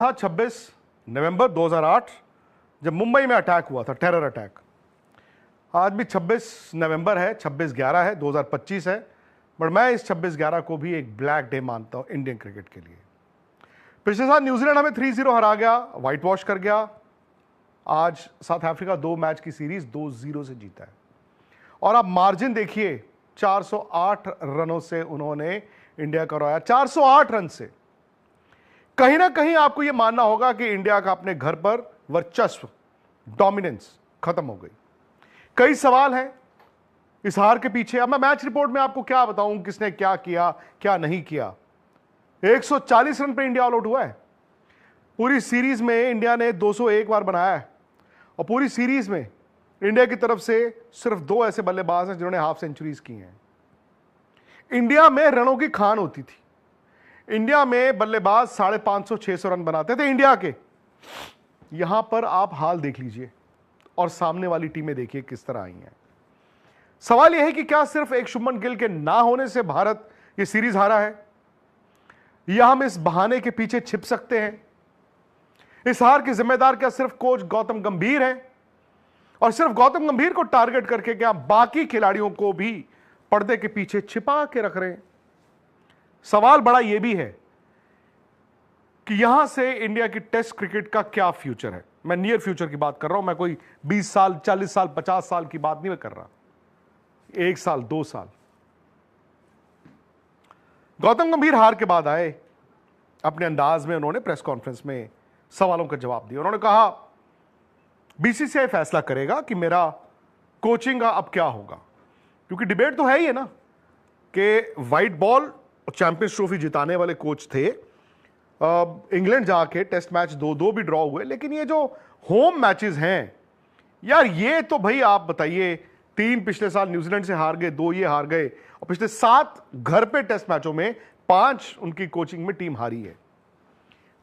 था 26 नवंबर 2008 जब मुंबई में अटैक हुआ था, टेरर अटैक। आज भी 26 नवंबर है, 26/11 है, 2025 है, बट मैं इस 26/11 को भी एक ब्लैक डे मानता हूं इंडियन क्रिकेट के लिए। पिछले साल न्यूजीलैंड हमें 3-0 हरा गया, व्हाइट वॉश कर गया। आज साउथ अफ्रीका 2 मैच की सीरीज 2-0 से जीता है और आप मार्जिन देखिए, 408 रनों से उन्होंने इंडिया को हराया। 408 रन से कहीं ना कहीं आपको यह मानना होगा कि इंडिया का अपने घर पर वर्चस्व, डोमिनेंस खत्म हो गई। कई सवाल हैं इस हार के पीछे। अब मैं मैच रिपोर्ट में आपको क्या बताऊं किसने क्या किया, क्या नहीं किया। 140 रन पे इंडिया ऑल आउट हुआ है। पूरी सीरीज में इंडिया ने 201 बार बनाया है और पूरी सीरीज में इंडिया की तरफ से सिर्फ 2 ऐसे बल्लेबाज हैं जिन्होंने हाफ सेंचुरीज की हैं। इंडिया में रनों की खान होती थी। इंडिया में बल्लेबाज 550-600 रन बनाते थे इंडिया के। यहां पर आप हाल देख लीजिए और सामने वाली टीमें देखिए किस तरह आई हैं। सवाल यह है कि क्या सिर्फ एक शुभमन गिल के ना होने से भारत यह सीरीज हारा है, या हम इस बहाने के पीछे छिप सकते हैं? इस हार के जिम्मेदार क्या सिर्फ कोच गौतम गंभीर हैं, और सिर्फ गौतम गंभीर को टारगेट करके क्या बाकी खिलाड़ियों को भी पर्दे के पीछे छिपा के रख रहे हैं? सवाल बड़ा यह भी है कि यहां से इंडिया की टेस्ट क्रिकेट का क्या फ्यूचर है। मैं नियर फ्यूचर की बात कर रहा हूं, मैं कोई 20 साल, 40 साल, 50 साल की बात नहीं मैं कर रहा, 1 साल, 2 साल। गौतम गंभीर हार के बाद आए, अपने अंदाज में उन्होंने प्रेस कॉन्फ्रेंस में सवालों का जवाब दिया। उन्होंने कहा बीसीसीआई फैसला करेगा कि मेरा कोचिंग का अब क्या होगा, क्योंकि डिबेट तो है ही है ना कि व्हाइट बॉल और चैंपियंस ट्रॉफी जिताने वाले कोच थे। इंग्लैंड जाके टेस्ट मैच 2-2 भी ड्रॉ हुए, लेकिन ये जो होम मैचेस हैं यार, ये तो भाई आप बताइए, 3 पिछले साल न्यूजीलैंड से हार गए, 2 ये हार गए, और पिछले 7 घर पे टेस्ट मैचों में 5 उनकी कोचिंग में टीम हारी है।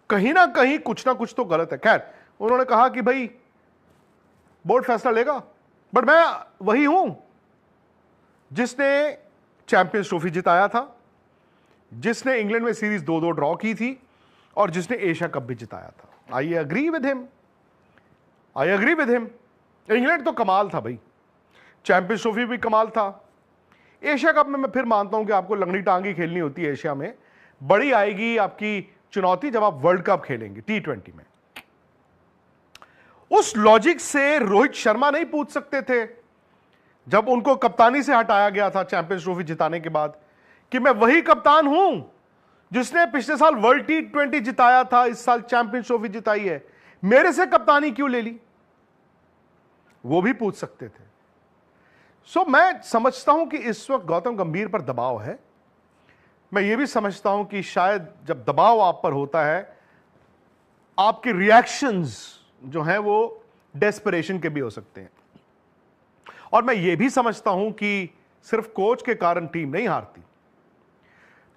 कहीं ना कहीं कुछ ना कुछ तो गलत है। खैर, उन्होंने कहा कि भाई बोर्ड फैसला लेगा, बट मैं वही हूं जिसने चैंपियंस ट्रॉफी जिताया था, जिसने इंग्लैंड में सीरीज 2-2 ड्रॉ की थी और जिसने एशिया कप भी जिताया था। I agree with him, I agree with him. England तो कमाल था भाई, चैंपियंस ट्रॉफी भी कमाल था। एशिया कप में मैं फिर मानता हूं कि आपको लंगड़ी टांगी खेलनी होती है एशिया में। बड़ी आएगी आपकी चुनौती जब आप वर्ल्ड कप खेलेंगे T20 में। उस लॉजिक से रोहित शर्मा नहीं पूछ सकते थे जब उनको कप्तानी से हटाया गया था चैंपियंस ट्रॉफी जिताने के बाद कि मैं वही कप्तान हूं जिसने पिछले साल वर्ल्ड T20 जिताया था, इस साल चैंपियंस ट्रॉफी जिताई है, मेरे से कप्तानी क्यों ले ली? वो भी पूछ सकते थे। सो मैं समझता हूं कि इस वक्त गौतम गंभीर पर दबाव है। मैं यह भी समझता हूं कि शायद जब दबाव आप पर होता है, आपके रिएक्शंस जो हैं वो डेस्परेशन के भी हो सकते हैं। और मैं यह भी समझता हूं कि सिर्फ कोच के कारण टीम नहीं हारती,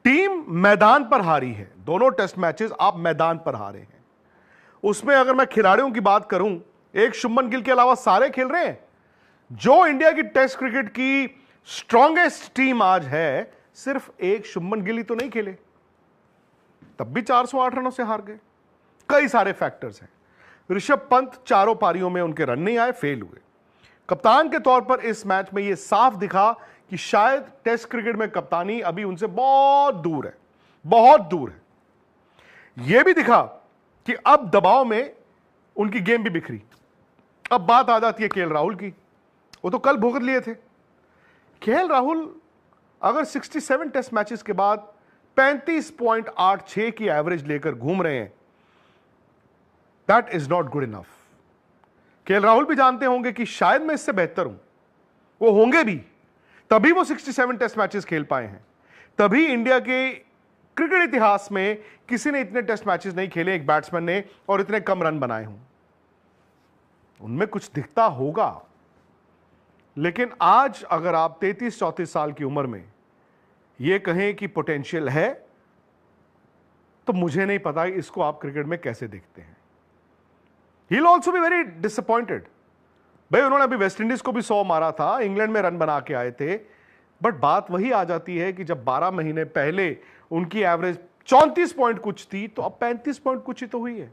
टीम मैदान पर हारी है। दोनों टेस्ट मैचेस आप मैदान पर हारे हैं। उसमें अगर मैं खिलाड़ियों की बात करूं, एक शुभमन गिल के अलावा सारे खेल रहे हैं। जो इंडिया की टेस्ट क्रिकेट की स्ट्रॉन्गेस्ट टीम आज है, सिर्फ एक शुभमन गिल ही तो नहीं खेले, तब भी 408 रनों से हार गए। कई सारे फैक्टर्स हैं। ऋषभ पंत 4 पारियों में उनके रन नहीं आए, फेल हुए। कप्तान के तौर पर इस मैच में यह साफ दिखा कि शायद टेस्ट क्रिकेट में कप्तानी अभी उनसे बहुत दूर है, बहुत दूर है। यह भी दिखा कि अब दबाव में उनकी गेम भी बिखरी। अब बात आ जाती है केएल राहुल की। वो तो कल भुगत लिए थे। केएल राहुल अगर 67 टेस्ट मैचेस के बाद 35.86 की एवरेज लेकर घूम रहे हैं, that is not good enough. KL Rahul भी जानते होंगे कि शायद मैं इससे बेहतर हूं, वो होंगे भी, तभी वो 67 टेस्ट मैचेस खेल पाए हैं। तभी इंडिया के क्रिकेट इतिहास में किसी ने इतने टेस्ट मैचेस नहीं खेले एक बैट्समैन ने, और इतने कम रन बनाए हों। उनमें कुछ दिखता होगा, लेकिन आज अगर आप 33-34 साल की उम्र में यह कहें कि पोटेंशियल है, तो मुझे नहीं पता इसको आप क्रिकेट में कैसे देखते हैं। He will also be very disappointed. भाई उन्होंने अभी वेस्ट इंडीज को भी 100 मारा था, इंग्लैंड में रन बना के आए थे, बट बात वही आ जाती है कि जब 12 महीने पहले उनकी एवरेज 34 पॉइंट कुछ थी, तो अब 35 पॉइंट कुछ ही तो हुई है।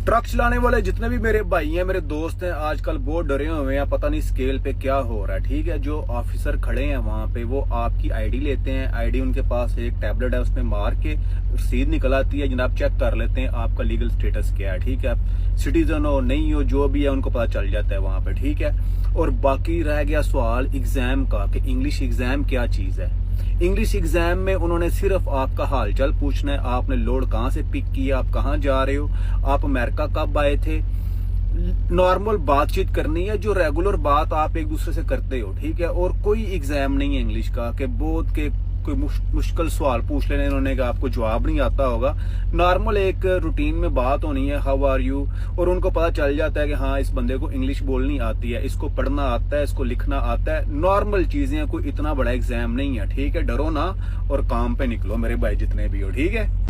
ट्रक चलाने वाले जितने भी मेरे भाई हैं, मेरे दोस्त हैं, आजकल बहुत डरे हुए हैं, पता नहीं स्केल पे क्या हो रहा है। ठीक है, जो ऑफिसर खड़े हैं वहां पे, वो आपकी आईडी लेते हैं। आईडी उनके पास एक टैबलेट है, उसमें मार के रसीद निकल आती है, जनाब चेक कर लेते हैं आपका लीगल स्टेटस क्या है। ठीक है, आप सिटीजन हो नहीं हो जो भी है उनको पता चल जाता है वहां पे। ठीक है, और बाकी रह गया सवाल एग्जाम का कि इंग्लिश एग्जाम क्या चीज है। इंग्लिश एग्जाम में उन्होंने सिर्फ आपका हालचाल पूछना है, आपने लोड कहाँ से पिक किया, आप कहाँ जा रहे हो, आप अमेरिका कब आए थे। नॉर्मल बातचीत करनी है, जो रेगुलर बात आप एक दूसरे से करते हो। ठीक है, और कोई एग्जाम नहीं है इंग्लिश का कि बहुत के कोई मुश्किल सवाल पूछ लेने इन्होंने का आपको जवाब नहीं आता होगा। नॉर्मल एक रूटीन में बात होनी है, हाउ आर यू, और उनको पता चल जाता है कि हाँ इस बंदे को इंग्लिश बोलनी आती है, इसको पढ़ना आता है, इसको लिखना आता है। नॉर्मल चीजें, कोई इतना बड़ा एग्जाम नहीं है। ठीक है, डरो ना और काम पे निकलो मेरे भाई जितने भी हो। ठीक है।